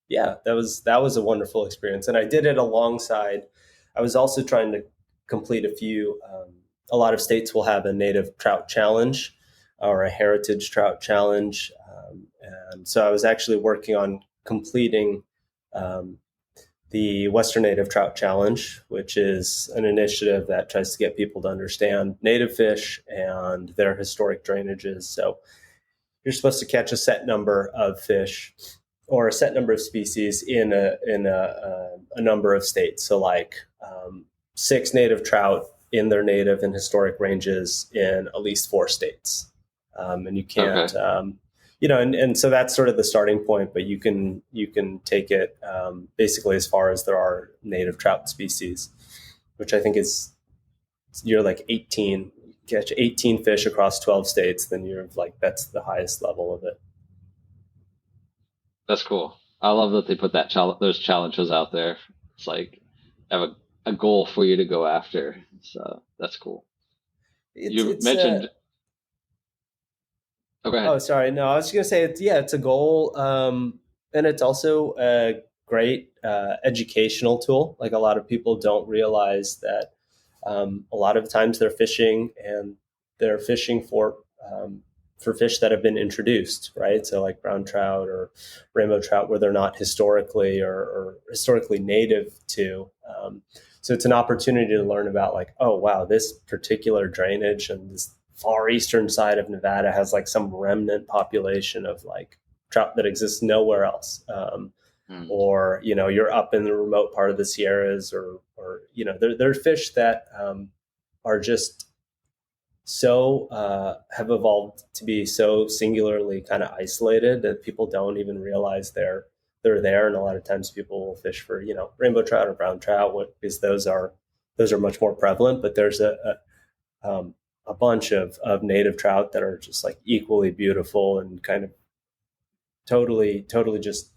that was a wonderful experience. And I did it alongside, I was also trying to complete a lot of states will have a native trout challenge or a heritage trout challenge. And so I was actually working on completing the Western Native Trout Challenge, which is an initiative that tries to get people to understand native fish and their historic drainages. So you're supposed to catch a set number of fish or a set number of species in a number of states. So like 6 native trout in their native and historic ranges in at least 4 states. And you can't, and so that's sort of the starting point, but you can take it basically as far as there are native trout species, which I think you're like 18, catch 18 fish across 12 states, then you're like, that's the highest level of it. That's cool. I love that they put those challenges out there. It's like, have a goal for you to go after. So that's cool. You mentioned. Oh, go ahead. Oh, sorry. No, I was just gonna say it's a goal, and it's also a great educational tool. Like a lot of people don't realize that a lot of times they're fishing and they're fishing for fish that have been introduced, right? So like brown trout or rainbow trout, where they're not or historically native to. So it's an opportunity to learn about like, oh wow, this particular drainage and this far eastern side of Nevada has like some remnant population of like trout that exists nowhere else. Mm, Or you're up in the remote part of the Sierras, or there are fish that are just so have evolved to be so singularly kind of isolated that people don't even realize they're there. And a lot of times people will fish for rainbow trout or brown trout, because those are much more prevalent. But there's a bunch of native trout that are just like equally beautiful and kind of totally just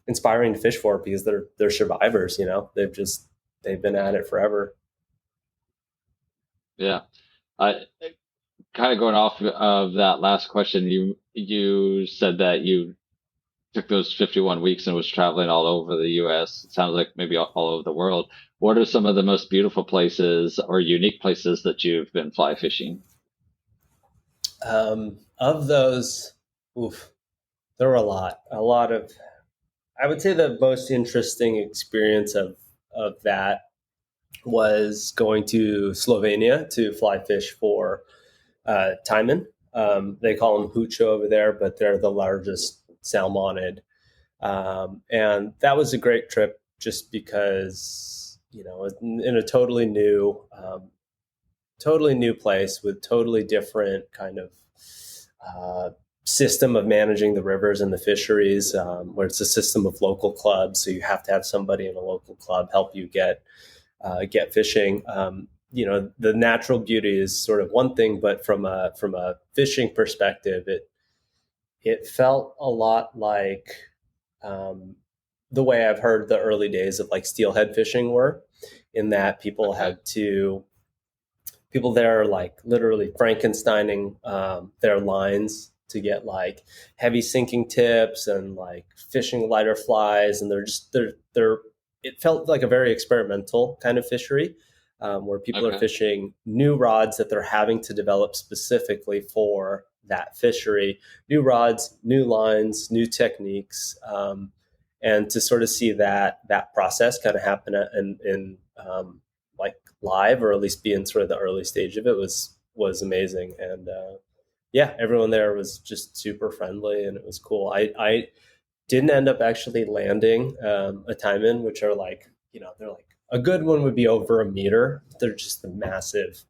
inspiring to fish for, because they're survivors. They've been at it forever. yeah. I kind of going off of that last question, you said that you took those 51 weeks and was traveling all over the US. It sounds like maybe all over the world. What are some of the most beautiful places or unique places that you've been fly fishing? Of those, oof, there were a lot of. I would say the most interesting experience of that was going to Slovenia to fly fish for taimen. They call them hucho over there, but they're the largest salmonid. And that was a great trip, just because in a totally new place with totally different kind of uh, system of managing the rivers and the fisheries, where it's a system of local clubs. So you have to have somebody in a local club help you get fishing. The natural beauty is sort of one thing, but from a fishing perspective, it felt a lot like um, the way I've heard the early days of like steelhead fishing were, in that Okay. people there are like literally Frankensteining their lines to get like heavy sinking tips and like fishing lighter flies, and they're it felt like a very experimental kind of fishery, where people are Okay. fishing new rods that they're having to develop specifically for that fishery, new rods, new lines, new techniques, and to sort of see that process kind of happen in like live, or at least be in sort of the early stage of it, was amazing. And yeah, everyone there was just super friendly, and it was cool. I didn't end up actually landing a taimen, which are like, they're like, a good one would be over a meter. They're just a massive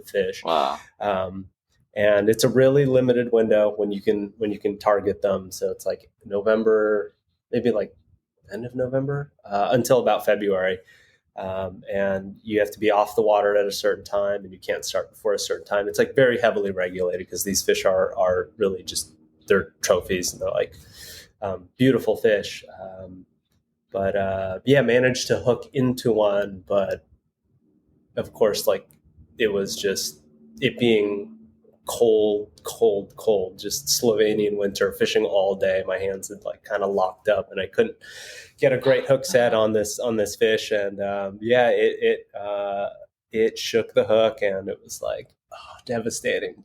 fish. Wow. um, and it's a really limited window when you can target them. So it's like November, maybe like end of November, until about February. And you have to be off the water at a certain time, and you can't start before a certain time. It's like very heavily regulated, because these fish are really just, they're trophies, and they're like beautiful fish. But yeah, managed to hook into one, but of course, like, it was just, it being cold, just Slovenian winter, fishing all day. My hands had like kind of locked up, and I couldn't get a great hook set on this fish. And yeah, it shook the hook, and it was like, oh, devastating.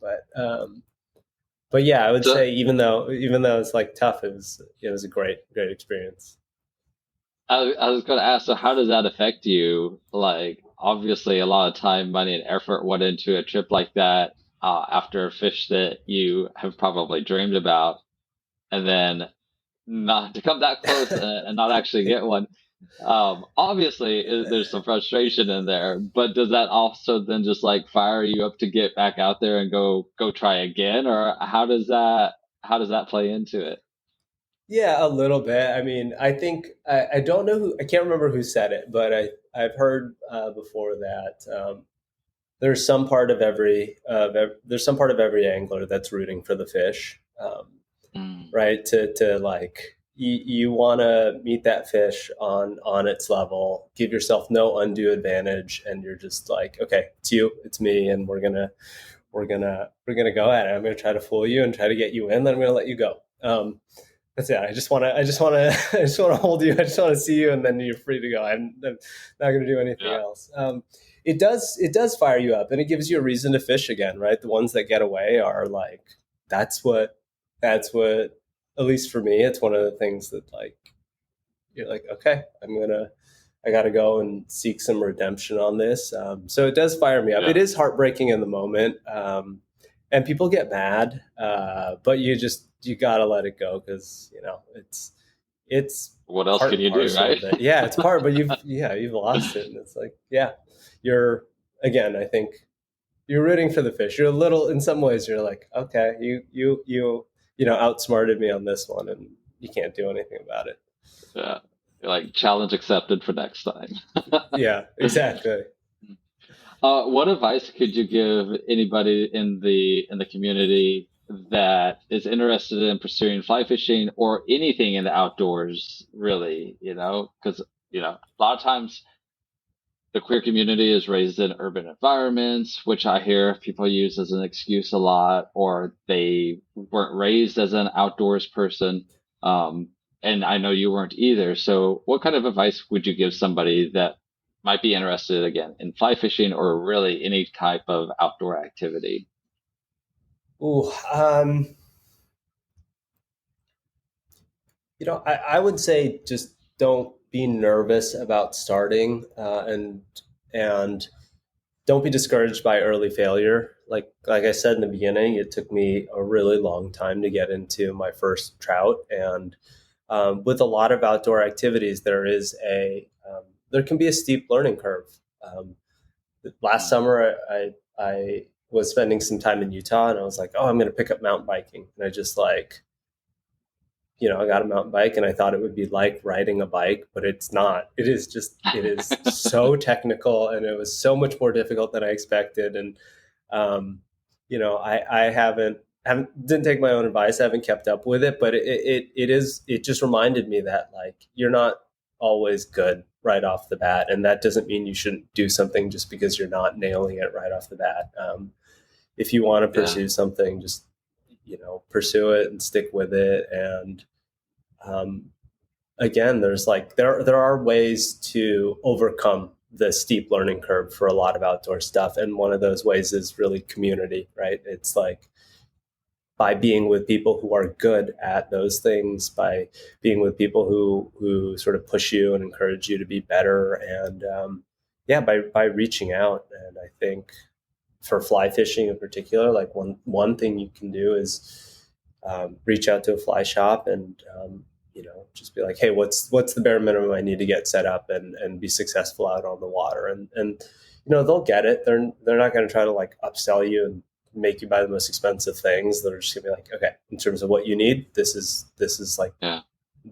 But yeah, I would So say, even though it's like tough, it was a great experience. I was going to ask, so how does that affect you? Like, obviously, a lot of time, money, and effort went into a trip like that after a fish that you have probably dreamed about, and then not to come that close and not actually get one. Obviously, there's some frustration in there, but does that also then just like fire you up to get back out there and go try again, or how does that play into it? Yeah, a little bit. I mean, I think I don't know who, I can't remember who said it, but I've heard before that there's some part of every angler that's rooting for the fish, Mm, right? To like, you want to meet that fish on its level, give yourself no undue advantage, and you're just like, okay, it's you, it's me, and we're gonna go at it. I'm gonna try to fool you and try to get you in. Then I'm gonna let you go. That's it. I just wanna hold you. I just want to see you, and then you're free to go. I'm not gonna do anything else. It does fire you up, and it gives you a reason to fish again, right? The ones that get away are like that's what at least for me, it's one of the things that like you're like, okay, I got to go and seek some redemption on this. So it does fire me up. Yeah. It is heartbreaking in the moment, and people get mad, but you got to let it go because it's What else part can and you do, parcel right? of it. Yeah, it's part, but you've lost it, and it's like you're again. I think you're rooting for the fish. You're a little in some ways. You're like, okay, outsmarted me on this one, and you can't do anything about it. Yeah. Like challenge accepted for next time. Yeah, exactly. What advice could you give anybody in the community that is interested in pursuing fly fishing or anything in the outdoors, really? Because a lot of times the queer community is raised in urban environments, which I hear people use as an excuse a lot, or they weren't raised as an outdoors person. And I know you weren't either. So what kind of advice would you give somebody that might be interested again in fly fishing or really any type of outdoor activity? Ooh, I would say just don't be nervous about starting, and don't be discouraged by early failure. Like I said in the beginning, it took me a really long time to get into my first trout, and with a lot of outdoor activities, there can be a steep learning curve. Um, Last summer, I was spending some time in Utah, and I was like, oh, I'm going to pick up mountain biking, and I just like I got a mountain bike and I thought it would be like riding a bike, but it's not. It is so technical, and it was so much more difficult than I expected. And, I didn't take my own advice. I haven't kept up with it, but it just reminded me that like, you're not always good right off the bat. And that doesn't mean you shouldn't do something just because you're not nailing it right off the bat. If you want to Yeah. pursue something, just, pursue it and stick with it. And, um, again, there are ways to overcome the steep learning curve for a lot of outdoor stuff, and one of those ways is really community, right? It's like by being with people who are good at those things, by being with people who sort of push you and encourage you to be better, and by reaching out. And I think for fly fishing in particular, like one thing you can do is reach out to a fly shop and just be like, hey, what's the bare minimum I need to get set up and be successful out on the water, and they'll get it. They're not going to try to like upsell you and make you buy the most expensive things. They're just gonna be like, okay, in terms of what you need, this is like Yeah.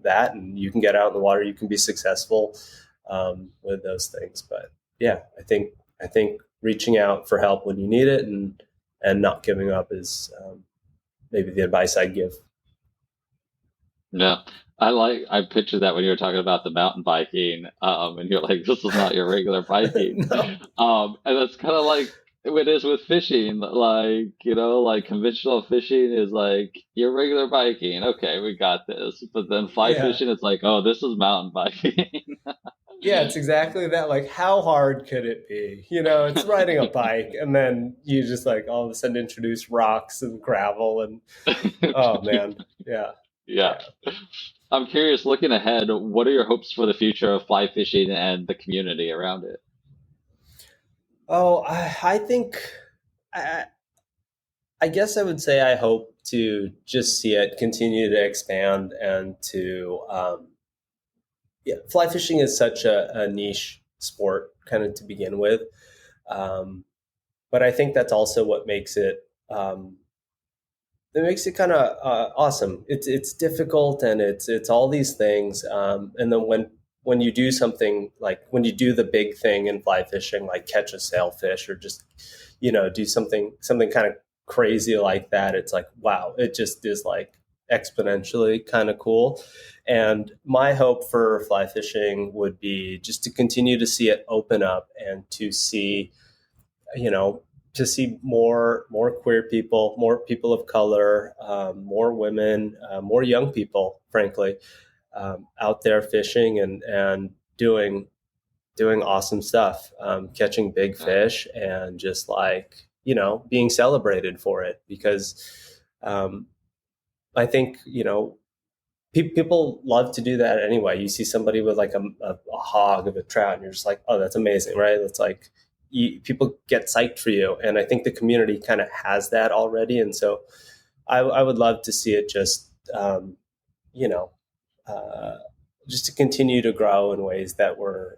that, and you can get out in the water, you can be successful with those things. But yeah, I think reaching out for help when you need it and not giving up is maybe the advice I'd give. Yeah. I pictured that when you were talking about the mountain biking, and you're like, this is not your regular biking. No. And that's kind of like it is with fishing. Like, like conventional fishing is like your regular biking. Okay, we got this. But then fly Yeah. fishing, it's like, oh, this is mountain biking. Yeah, it's exactly that. Like, how hard could it be? It's riding a bike, and then you just like all of a sudden introduce rocks and gravel, and oh man, yeah, Yeah. yeah. I'm curious, looking ahead, what are your hopes for the future of fly fishing and the community around it? Oh, I think, I, I guess I would say I hope to just see it continue to expand and to, yeah, fly fishing is such a niche sport kind of to begin with. Um, but I think that's also what makes it kind of awesome. It's difficult, and it's all these things. And then when you do something, like when you do the big thing in fly fishing, like catch a sailfish or just do something kind of crazy like that, it's like, wow, it just is like exponentially kind of cool. And my hope for fly fishing would be just to continue to see it open up, and to see you know to see more queer people, more people of color, more women, more young people, frankly, out there fishing and doing awesome stuff, catching big Yeah. fish and just like, being celebrated for it. Because I think, people love to do that anyway. You see somebody with like a hog of a trout and you're just like, oh, that's amazing, right? It's like people get psyched for you. And I think the community kind of has that already. And so I would love to see it just, you know, uh, just to continue to grow in ways that we're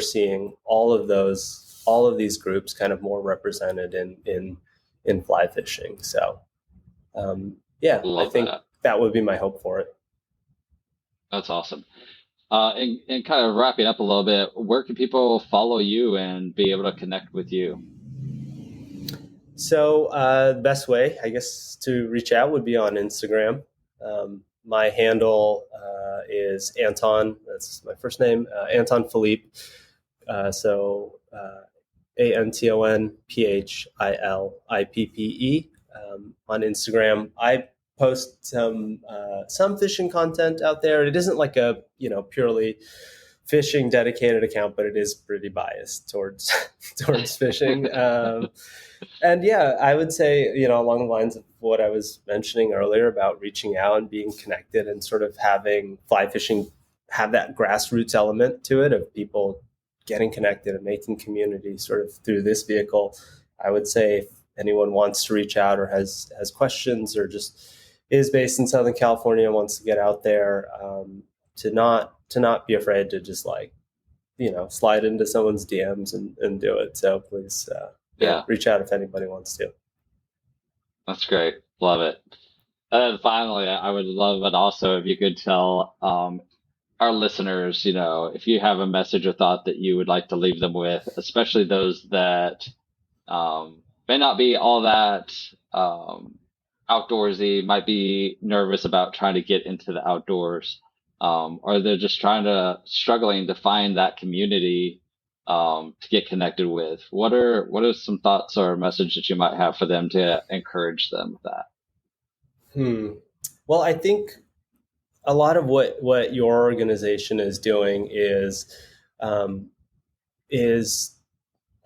seeing all of these groups kind of more represented in fly fishing. So yeah, I Love think that. that would be my hope for it. That's awesome. And kind of wrapping up a little bit, where can people follow you and be able to connect with you? So the best way, I guess, to reach out would be on Instagram. My handle is Anton. That's my first name, Anton Philippe. AntonPhiilippe on Instagram. I post some fishing content out there. It isn't like a purely fishing dedicated account, but it is pretty biased towards towards fishing. And yeah, I would say, along the lines of what I was mentioning earlier about reaching out and being connected and sort of having fly fishing have that grassroots element to it of people getting connected and making community sort of through this vehicle. I would say if anyone wants to reach out or has questions or just is based in Southern California and wants to get out there, to not be afraid to just like, slide into someone's DMs and do it. So please, Yeah, reach out if anybody wants to. that's great. Love it. And then finally, I would love it also if you could tell our listeners, if you have a message or thought that you would like to leave them with, especially those that may not be all that outdoorsy, might be nervous about trying to get into the outdoors, or they're just struggling to find that community to get connected with. What are some thoughts or message that you might have for them to encourage them with that? Hmm. Well, I think a lot of what your organization is doing um, is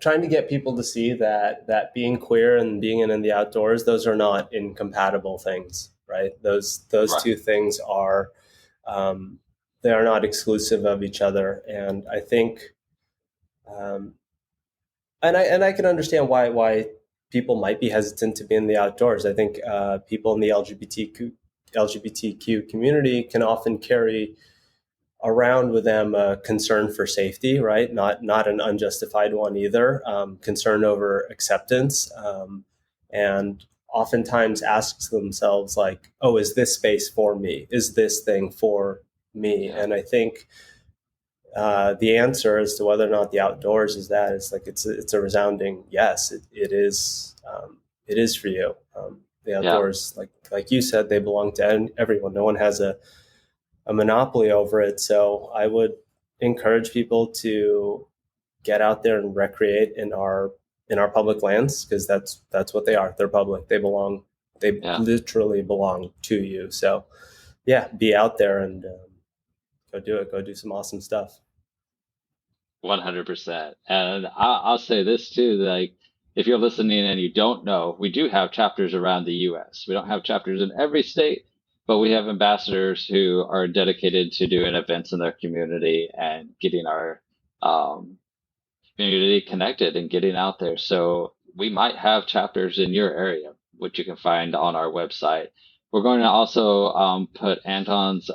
trying to get people to see that being queer and being in the outdoors, those are not incompatible things, right? Those Right. two things are they are not exclusive of each other, and I think um, and I can understand why people might be hesitant to be in the outdoors. I think people in the LGBTQ community can often carry around with them a concern for safety, right? Not an unjustified one either. Concern over acceptance, and oftentimes asks themselves like, "Oh, is this space for me? Is this thing for me?" Yeah. And I think the answer as to whether or not the outdoors is that is like it's a resounding yes. It is for you. The Yeah. outdoors, like you said, they belong to everyone. No one has a monopoly over it. So I would encourage people to get out there and recreate in our public lands because that's what they are. They're public. They belong. They Yeah. literally belong to you. So yeah, be out there and go do it. Go do some awesome stuff. 100%. And I'll say this too, like if you're listening and you don't know, we do have chapters around the US. We don't have chapters in every state, but we have ambassadors who are dedicated to doing events in their community and getting our um, community connected and getting out there. So we might have chapters in your area, which you can find on our website. We're going to also put Anton's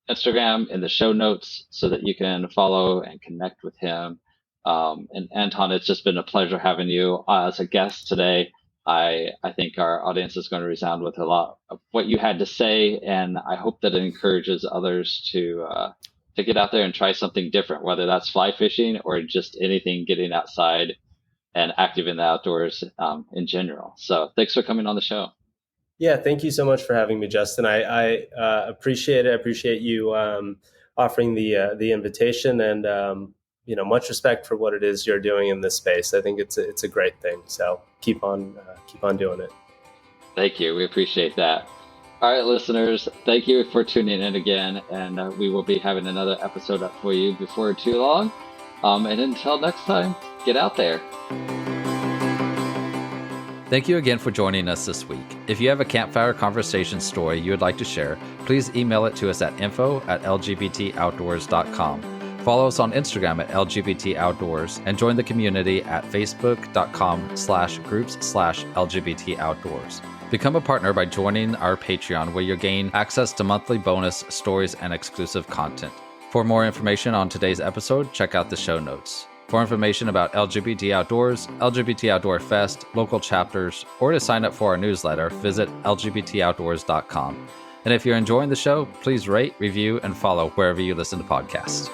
Instagram in the show notes so that you can follow and connect with him. And Anton, it's just been a pleasure having you as a guest today. I think our audience is going to resound with a lot of what you had to say, and I hope that it encourages others to get out there and try something different, whether that's fly fishing or just anything getting outside and active in the outdoors in general. So thanks for coming on the show. Yeah, thank you so much for having me, Justin. I appreciate it. I appreciate you offering the invitation, and much respect for what it is you're doing in this space. I think it's a great thing. So keep on doing it. Thank you. We appreciate that. All right, listeners, thank you for tuning in again, and we will be having another episode up for you before too long. And until next time, get out there. Thank you again for joining us this week. If you have a campfire conversation story you would like to share, please email it to us at info@lgbtoutdoors.com. Follow us on Instagram at lgbtoutdoors and join the community at facebook.com/groups/lgbtoutdoors. Become a partner by joining our Patreon, where you'll gain access to monthly bonus stories and exclusive content. For more information on today's episode, check out the show notes. For information about LGBT Outdoors, LGBT Outdoor Fest, local chapters, or to sign up for our newsletter, visit lgbtoutdoors.com. And if you're enjoying the show, please rate, review, and follow wherever you listen to podcasts.